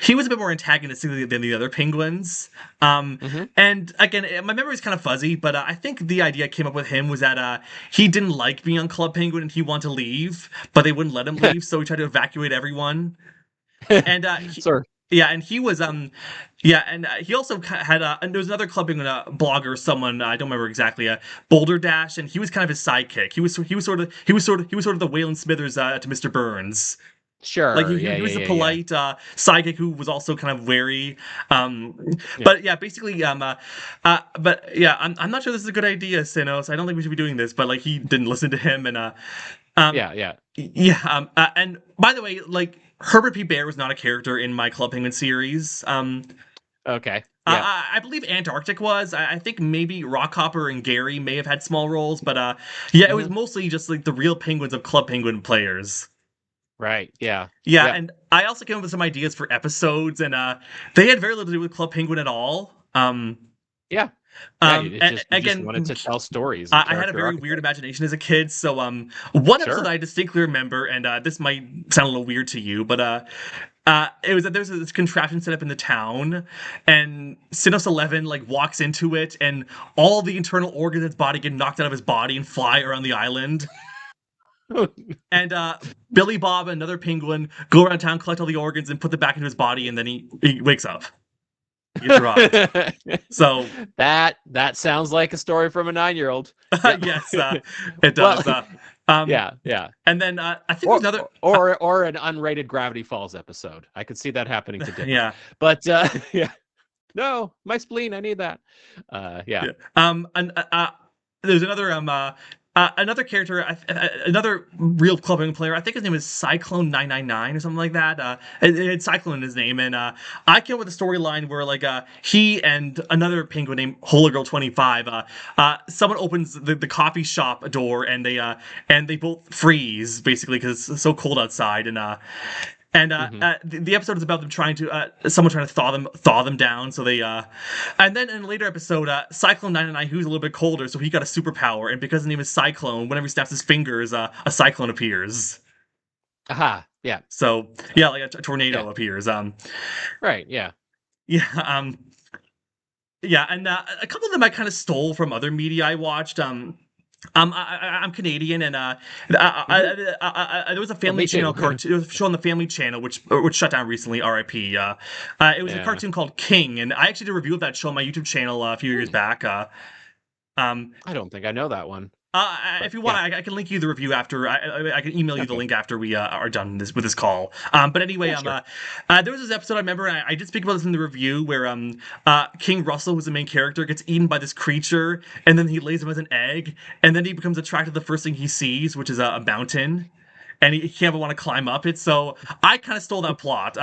He was a bit more antagonistic than the other penguins. Hmm. And again, my memory is kind of fuzzy, but I think the idea I came up with him was that he didn't like being on Club Penguin and he wanted to leave, but they wouldn't let him leave, so he tried to evacuate everyone. And Sure. yeah, and he was yeah, and he also had and there was another Club Penguin blogger, someone I don't remember exactly, Boulder Dash, and he was kind of his sidekick. He was sort of the Waylon Smithers to Mr. Burns. Like Sure. Yeah, he yeah, was a yeah, yeah. polite sidekick who was also kind of wary. Um, Yeah. but yeah, basically, but yeah, I'm not sure this is a good idea, Sinos. I don't think we should be doing this. But like, he didn't listen to him, and um, Yeah, yeah. yeah, and by the way, like Herbert P. Bear was not a character in my Club Penguin series. Okay. Yeah. I believe Antarctic was. I think maybe Rockhopper and Gary may have had small roles, but yeah, it was Hmm. mostly just like the real penguins of Club Penguin players. Right. Yeah. Yeah, Yeah. and I also came up with some ideas for episodes, and they had very little to do with Club Penguin at all. Yeah. Yeah. You just wanted Again, to tell stories and I had a character very weird archetypes. imagination as a kid, so one episode Sure. I distinctly remember, and this might sound a little weird to you, but it was that there's this contraption set up in the town, and Sinnoh 11 like walks into it, and all the internal organs in his body get knocked out of his body and fly around the island. And Billy Bob, another penguin, go around town, collect all the organs, and put them back into his body, and then he wakes up. He gets revived. So That sounds like a story from a 9-year-old. Yep. yes, it Well, does. Um, yeah, yeah. and then I think there's Or another. or an unrated Gravity Falls episode. I could see that happening to Dipper. Yeah, But yeah. No, my spleen, I need that. Yeah. yeah. And there's another character, another real Club Penguin player. I think his name is Cyclone 999 or something like that. It's Cyclone in his name, and I came up with a storyline where like he and another penguin named Holy Girl 25. Someone opens the coffee shop door, and they both freeze basically because it's so cold outside, and Hmm. the episode is about them trying to someone trying to thaw them down. So they and then in a later episode, Cyclone 99, who's a little bit colder, so he got a superpower, and because his name is Cyclone, whenever he snaps his fingers, a cyclone appears. Aha. Yeah. So yeah, like a Yeah. tornado appears. Right. Yeah. Yeah, yeah, and a couple of them I kind of stole from other media I watched. I'm Canadian, and Hmm. there was a Oh, Family me Channel too. cartoon. It was a show on the Family Channel, which shut down recently. R.I.P. It was a Yeah. cartoon called King, and I actually did a review of that show on my YouTube channel a few years Hmm. back. Um, I don't think I know that one. if But you want, yeah. I can link you the review after. I can email you the Okay. link after we are done with this call. But anyway, Yeah, sure. there was this episode I remember. I did speak about this in the review where King Russell, who's the main character, gets eaten by this creature, and then he lays him as an egg, and then he becomes attracted to the first thing he sees, which is a mountain. And he can't want to climb up it, so I kind of stole that plot.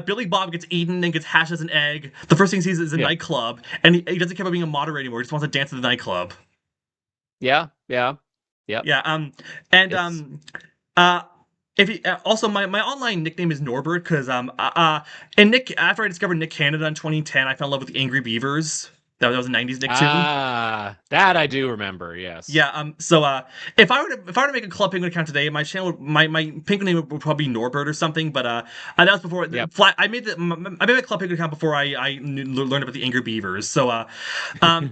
Billy Bob gets eaten and gets hatched as an egg. The first thing he sees is a Yeah. nightclub, and he doesn't care about being a moderator anymore. He just wants to dance at the nightclub. Yeah. Yeah. Yep. Yeah. And It's uh, if you, also my online nickname is Norbert because and Nick after I discovered Nick Canada in 2010, I fell in love with the Angry Beavers. That was a 90s Nicktoon. that I do remember. Yes. Yeah. So if I were to make a Club Penguin account today, my channel my penguin name would probably be Norbert or something. But that was before Yep. I made I made my Club Penguin account before learned about the Angry Beavers. So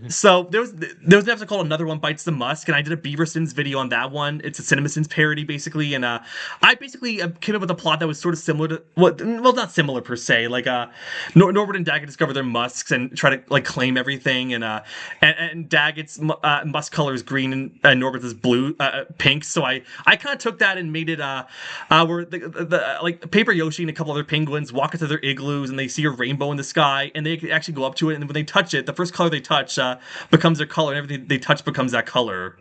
so there was an episode called Another One Bites the Musk, and I did a Beaversons video on that one. It's a CinemaSins parody basically, and I basically came up with a plot that was sort of similar to well not similar per se. Like Norbert and Daggett discover their musks and try to like claim everything, and Daggett's musk color is green and Norbert's is blue, pink. So I kind of took that and made it where the like Paper Yoshi and a couple other penguins walk into their igloos and they see a rainbow in the sky and they actually go up to it, and when they touch it, the first color they touch becomes their color, and everything they touch becomes that color.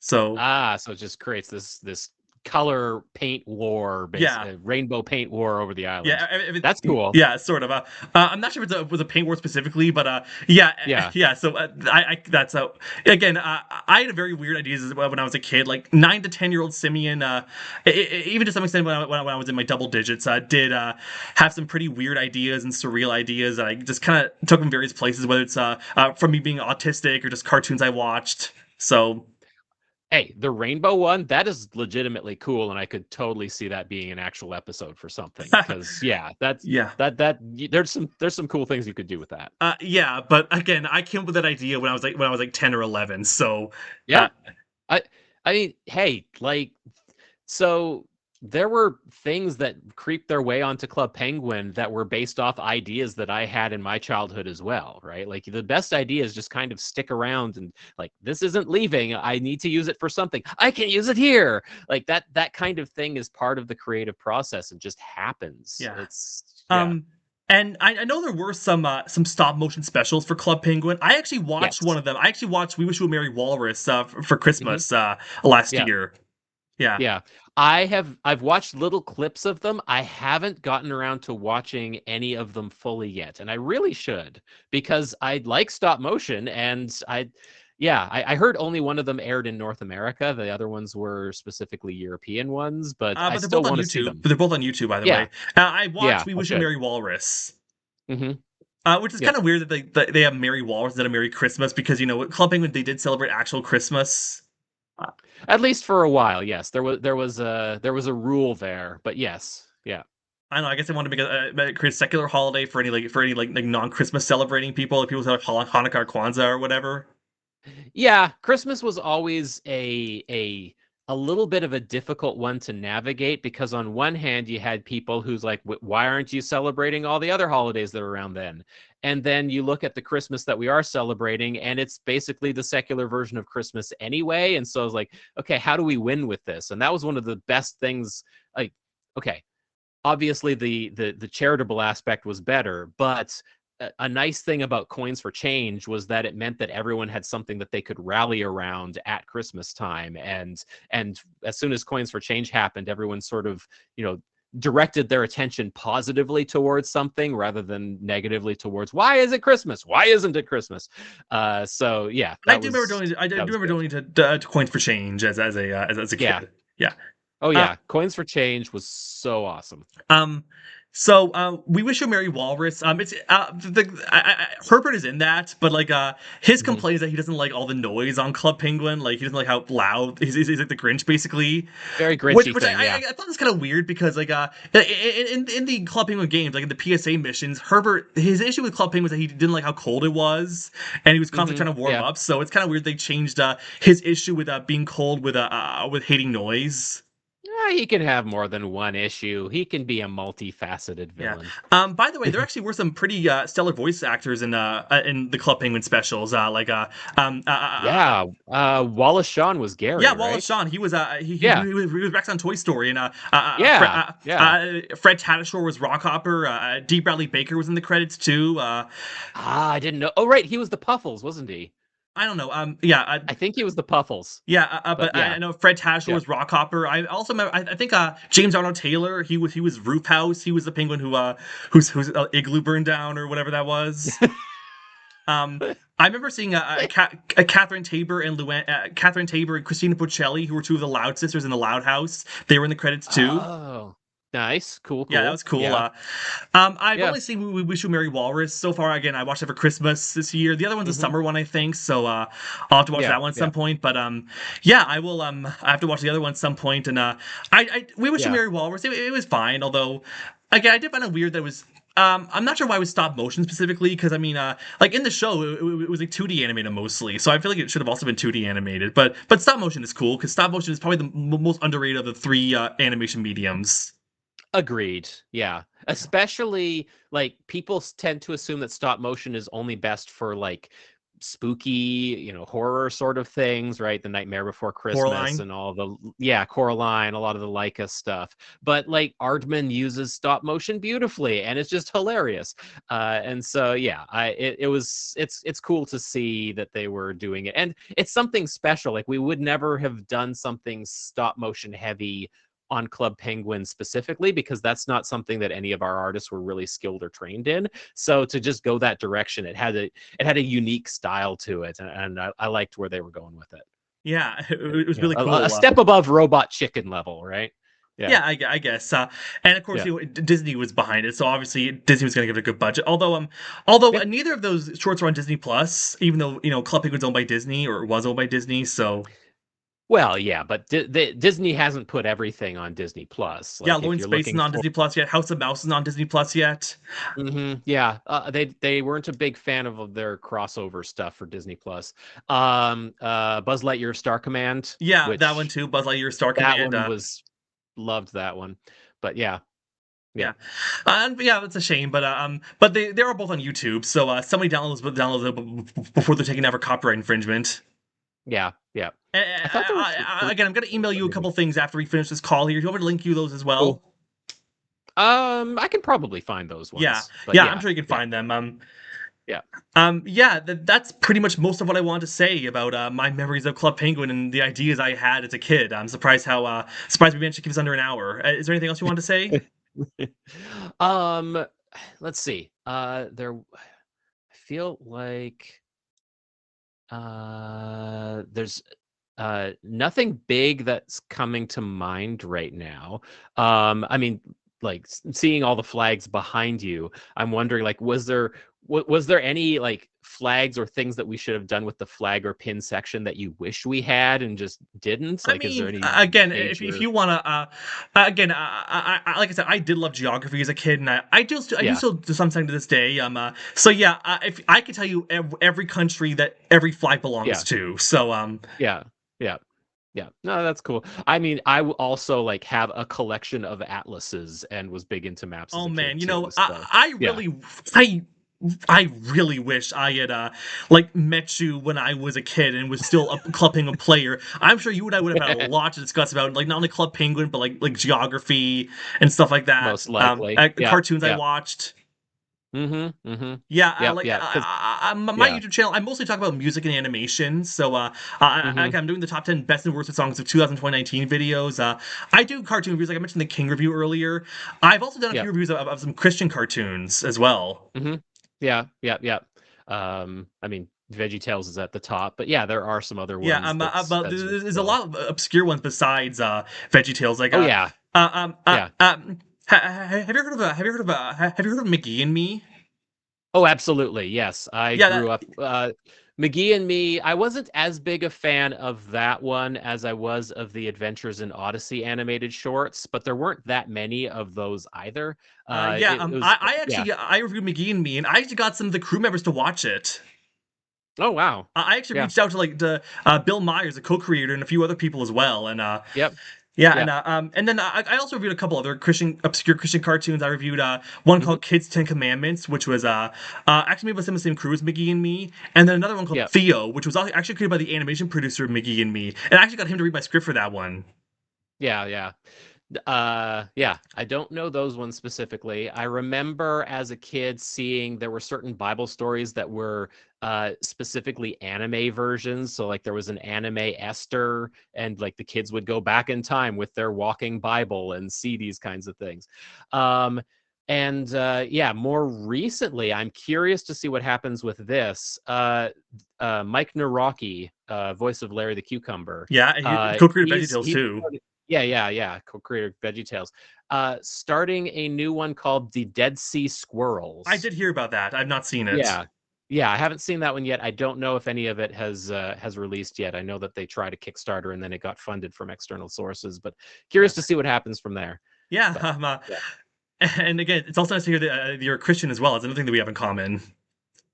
So So it just creates this color paint war, Yeah. rainbow paint war over the island. Yeah, That's cool. yeah, sort of. I'm not sure if it was a paint war specifically, but yeah, Yeah. yeah. So that's again. I had very weird ideas when I was a kid. Like 9 to 10 year old Simeon, even to some extent when I was in my double digits, did have some pretty weird ideas and surreal ideas. And I just kind of took them various places, whether it's from me being autistic or just cartoons I watched. So Hey, the rainbow one, that is legitimately cool, and I could totally see that being an actual episode for something. Because yeah, that's yeah. there's some cool things you could do with that. Yeah, but again, I came up with that idea when I was like 10 or 11. So, Yeah. I I mean, hey, like so there were things that creeped their way onto Club Penguin that were based off ideas that I had in my childhood as well, right? Like the best ideas just kind of stick around and like this isn't leaving. I need to use it for something. I can use it here. Like that kind of thing is part of the creative process and just happens. yeah. It's yeah. Um, and I know there were some stop motion specials for Club Penguin. I actually watched one Yes. of them. I actually watched We Wish You a Merry Walrus for Hmm. Christmas last Yeah. year. Yeah. Yeah. I've watched little clips of them. I haven't gotten around to watching any of them fully yet, and I really should because I like stop motion and I heard only one of them aired in North America. The other ones were specifically European ones, but I But they're still both on want to see YouTube. them. But they're both on YouTube, by the Yeah. way. I Yeah. watched We Oh, Wish You a good. Merry Walrus. Hmm. Which is Yeah. kind of weird that they have Merry Walrus instead of Merry Christmas because with Club Penguin they did celebrate actual Christmas. Uh, At least for a while, yes. There was a rule there, but yes. Yeah. I don't know. I guess they want to create a secular holiday for any like non Christmas celebrating people, like people who have Hanukkah or Kwanzaa or whatever. Yeah, Christmas was always a little bit of a difficult one to navigate because on one hand you had people who's like, Why aren't you celebrating all the other holidays that are around then?" And then you look at the Christmas that we are celebrating, and it's basically the secular version of Christmas anyway. And so I was like, okay, how do we win with this? And that was one of the best things. Like, okay, obviously the charitable aspect was better, but a nice thing about coins for change was that it meant that everyone had something that they could rally around at Christmas time, and as soon as coins for change happened, everyone sort of directed their attention positively towards something rather than negatively towards why is it Christmas, why isn't it Christmas. So yeah, And I do that was remember good. donating to Coins for Change as a Yeah. kid. Yeah. Oh Uh, yeah, coins for change was so awesome. Um, we wish you a Merry Walrus. It's Herbert is in that, but like his Hmm. complaint is that he doesn't like all the noise on Club Penguin. Like he doesn't like how loud he's like the Grinch basically. Very Which grinchy which thing, yeah. I thought was kind of weird because like in the Club Penguin games, like in the PSA missions, Herbert his issue with Club Penguin was that he didn't like how cold it was, and he was constantly Hmm. trying to warm Yeah. up. So it's kind of weird they changed his issue with being cold with hating noise. He can have more than one issue. He can be a multifaceted Yeah. villain. By the way, there actually were some pretty stellar voice actors in the Club Penguin specials. Yeah, Wallace Shawn was Yeah, Gary, Wallace right? Shawn. He was Yeah, he was Rex on Toy Story, and yeah, yeah. Fred Tatasciore was Rockhopper. D. Bradley Baker was in the credits too. I didn't know. Oh, right, he was the Puffles, wasn't he? I don't know. Yeah. I think he was the Puffles. Yeah, But but I yeah, know Fred Tatasciore yeah. was Rockhopper. I also remember. I think James Arnold Taylor. He was Roof House. He was the penguin whose igloo burned down or whatever that was. I remember seeing Catherine Tabor and Catherine Tabor and Christina Pocelli, who were two of the Loud sisters in the Loud House. They were in the credits too. Oh, nice, cool, Yeah, that cool. was cool. Yeah, I've yeah. only seen We Wish You a Merry Walrus so far. Again, I watched it for Christmas this year. The other one's a Hmm. summer one, I think. So I'll have to watch Yeah, that one at yeah, some point. But yeah, I will. I have to watch the other one at some point. And We Wish You a yeah. Merry Walrus. It was fine, although again, I did find it weird that it was. I'm not sure why it was stop motion specifically, because I mean, like in the show, it was like 2D animated mostly, so I feel like it should have also been 2D animated. But stop motion is cool because stop motion is probably the most underrated of the three animation mediums. Agreed. Yeah. Especially like people tend to assume that stop motion is only best for like spooky, horror sort of things, right? The Nightmare Before Christmas Coraline. and all the, yeah, Coraline, a lot of the Leica stuff. But like Aardman uses stop motion beautifully, and it's just hilarious. And so yeah, it's cool to see that they were doing it, and it's something special. Like we would never have done something stop motion heavy on Club Penguin specifically, because that's not something that any of our artists were really skilled or trained in. So to just go that direction, it had a unique style to it, and I liked where they were going with it. Yeah, it was really A cool. step above Robot Chicken level, right? Yeah. Yeah, I guess. And of course, Yeah. Disney was behind it, so obviously Disney was going to give it a good budget. Although Yeah. neither of those shorts were on Disney Plus, even though Club Penguin's owned by Disney or was owned by Disney. So Well, yeah, but Disney hasn't put everything on Disney Plus. yeah, Like if Loin you're Space looking isn't on for, Disney Plus yet. House of Mouse isn't on Disney Plus yet. yeah, they weren't a big fan of their crossover stuff for Disney Plus. Buzz Lightyear Star Command, Yeah, that one which too. Buzz Lightyear Star that Command. one was loved that one, but yeah, yeah, Yeah, and yeah, it's a shame, but they are both on YouTube, so somebody downloads it before they're taken out for copyright infringement. yeah, yeah. And, I thought there were some free again, I'm gonna email you a couple maybe. things after we finish this call here. Do you want me to link you those as Cool. well? I can probably find those Yeah, ones, but yeah, I'm yeah, sure you can yeah, find them. yeah. Yeah, that's pretty much most of what I wanted to say about my memories of Club Penguin and the ideas I had as a kid. I'm surprised we managed to keep this under an hour. Is there anything else you wanted to say? um, let's see. I feel like there's nothing big that's coming to mind right now. I mean, like seeing all the flags behind you, I'm wondering, like, was there any like flags or things that we should have done with the flag or pin section that you wish we had and just didn't? I Like, is there mean, any again, if major? you want to, again, like I said, I did love geography as a kid, and I do Yeah, still to some extent to this day. So yeah, if I could tell you every country that every flag belongs yeah, to. So yeah, yeah. Yeah, no, that's cool. I mean, also like have a collection of atlases and was big into maps as oh a man, kid too. So yeah, I I really wish I had like met you when I was a kid and was still a Club Penguin player. I'm sure you and I would have had a lot to discuss about, like not only Club Penguin but like geography and stuff like that. most likely. Yeah, Cartoons I yeah. watched. Mm-hmm. Yeah, Yep, yeah. Because my yeah. YouTube channel. I mostly talk about music and animation. So, Mm-hmm. I'm doing the top 10 best and worst of songs of 2019 videos. I do cartoon reviews, like I mentioned the King review earlier. I've also done a few Yep. reviews of some Christian cartoons as well. Mm-hmm. Yeah, yeah, yeah. I mean, VeggieTales is at the top, but yeah, there are some other Yeah, ones but that's there's a well. lot of obscure ones besides VeggieTales. Like, Oh yeah, yeah. have you heard of have you heard of McGee and Me? Oh, absolutely. Yes. I Yeah, grew up McGee and Me. I wasn't as big a fan of that one as I was of the Adventures in Odyssey animated shorts, but there weren't that many of those either. yeah. It was I yeah. actually I reviewed McGee and Me, and I actually got some of the crew members to watch it. Oh wow. I actually Yeah. reached out to Bill Myers, the co-creator, and a few other people as well. And Yep. yeah, Yep. and then I also reviewed a couple other obscure Christian cartoons. I reviewed one Hmm. called Kids Ten Commandments, which was actually made by some of the same crew as McGee and Me, and then another one called Yep. Theo, which was actually created by the animation producer of McGee and Me, and I actually got him to read my script for that one. Yeah, yeah. Yeah, I don't know those ones specifically. I remember as a kid seeing there were certain Bible stories that were specifically anime versions. So like there was an anime Esther, and like the kids would go back in time with their walking Bible and see these kinds of things. And yeah, more recently, I'm curious to see what happens with this. Mike Naraki, voice of Larry the Cucumber. Yeah, and he co-created VeggieTales He's too. yeah, yeah, yeah. Co-creator of VeggieTales. Starting a new one called The Dead Sea I Squirrels. did hear about that. I've not seen it. Yeah. Yeah, I haven't seen that one yet. I don't know if any of it has released yet. I know that they tried a Kickstarter and then it got funded from external sources, but curious Yeah, to see what happens from there. yeah. But yeah. And again, it's also nice to hear that you're a Christian as well. It's another thing that we have in common.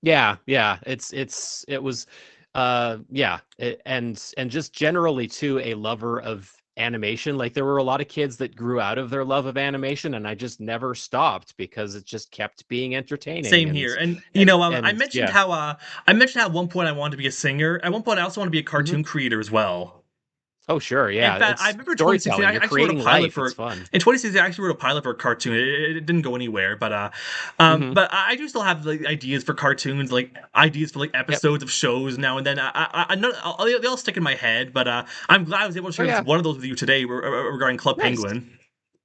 Yeah, yeah. It was yeah, and just generally too a lover of animation. Like there were a lot of kids that grew out of their love of animation, and I just never stopped because it just kept being entertaining. Same And here. And and yeah. I mentioned how at one point I wanted to be a singer. At one point, I also want to be a Mhm. cartoon creator as well. Oh sure, In yeah. fact, I It's remember in 2016, storytelling. I You're actually wrote a creating pilot life. for It's fun. in 2016. I actually wrote a pilot for a cartoon. It didn't go anywhere, Hmm. but I do still have like ideas for cartoons, like ideas for like Yep. episodes of shows now and then. They all stick in my head, but I'm glad I was able to Oh share this yeah. one of those with you today regarding Club Nice. Penguin.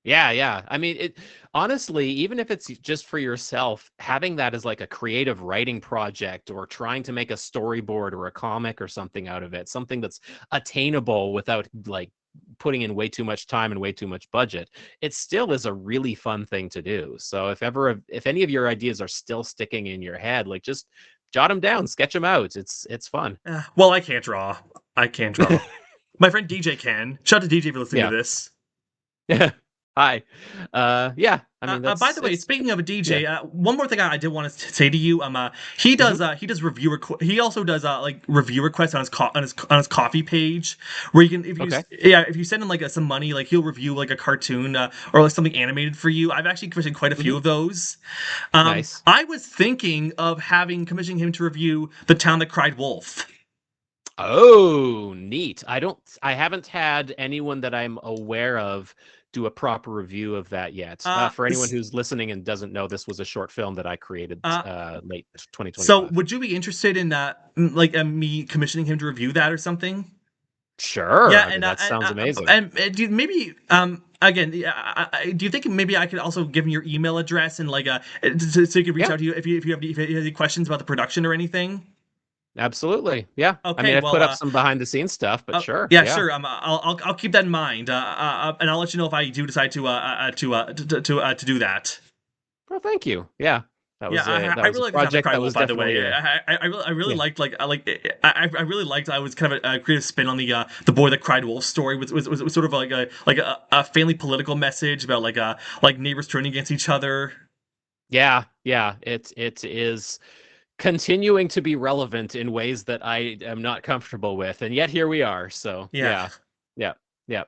Yeah, yeah. I mean, it honestly, even if it's just for yourself, having that as like a creative writing project or trying to make a storyboard or a comic or something out of it, something that's attainable without like putting in way too much time and way too much budget, it still is a really fun thing to do. So if any of your ideas are still sticking in your head, like just jot them down, sketch them out. It's fun. Well, I can't draw. I can't draw. My friend DJ can. Shout out to DJ for listening to Yeah. this. Hi. Yeah, I mean By the that's way, it's speaking of a yeah. DJ, one more thing I did want to say to you. Mhm. He does he also does like review requests on on his coffee page, where you can Okay. if you send him like some money, like he'll review like a cartoon or like something animated for you. I've actually commissioned quite a few Mhm. of those. Nice. I was thinking of having commissioning him to review The Town That Cried Wolf. Oh, neat. I haven't had anyone that I'm aware of do a proper review of that yet. Uh, For anyone s- who's listening and doesn't know, this was a short film that I created uh, late so 2025. would you be interested in me commissioning him to review that or something? Sure. Yeah, I mean, that sounds amazing. do you, maybe again, yeah, do you think maybe I could also give him your email address and like so he could reach Yeah, out to you if you have any questions about the production or anything? absolutely. Yeah. I Okay, mean, I've well, put up some behind the scenes stuff, but sure. yeah, Yeah. sure. I'll keep that in mind, and I'll let you know if I do decide to do that. Well, thank you. Yeah. Yeah, That I was a really like the Town That project Cried that Wolf. was By the way, definitely a I really yeah. liked I really liked. I was kind of a creative spin on the boy that cried wolf story. Was sort of like a family political message about like neighbors turning against each other. Yeah, yeah. It is continuing to be relevant in ways that I am not comfortable with, and yet here we are. So Yeah. yeah, yeah, yeah,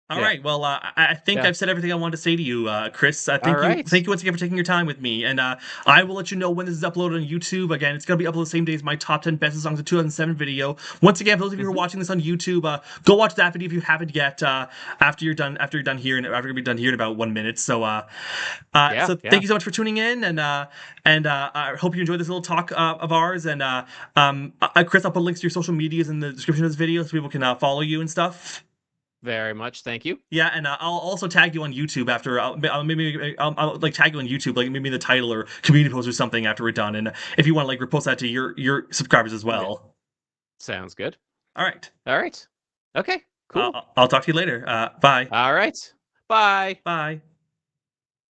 All yeah, right. Well, I think yeah. I've said everything I wanted to say to you, Chris. All right. Thank you once again for taking your time with me, and I will let you know when this is uploaded on YouTube. Again, it's gonna be uploaded the same day as my top 10 best songs of 2007 video. Once again, for those of you who are Hmm. watching this on YouTube, go watch that video if you haven't yet. After you're done here, and after you're done here in about 1 minute. Yeah, So thank yeah. you so much for tuning in, and I hope you enjoyed this little talk of ours. And Chris, I'll put links to your social medias in the description of this video so people can follow you and stuff. Very much. Thank you. Yeah, and I'll also tag you on YouTube after. I'll like tag you on YouTube, like maybe in the title or community post or something after we're done. And if you want to like repost that to your subscribers as Yeah, well. sounds good. All right. All right. Okay. Cool. I'll talk to you later. Bye. All right. Bye. Bye.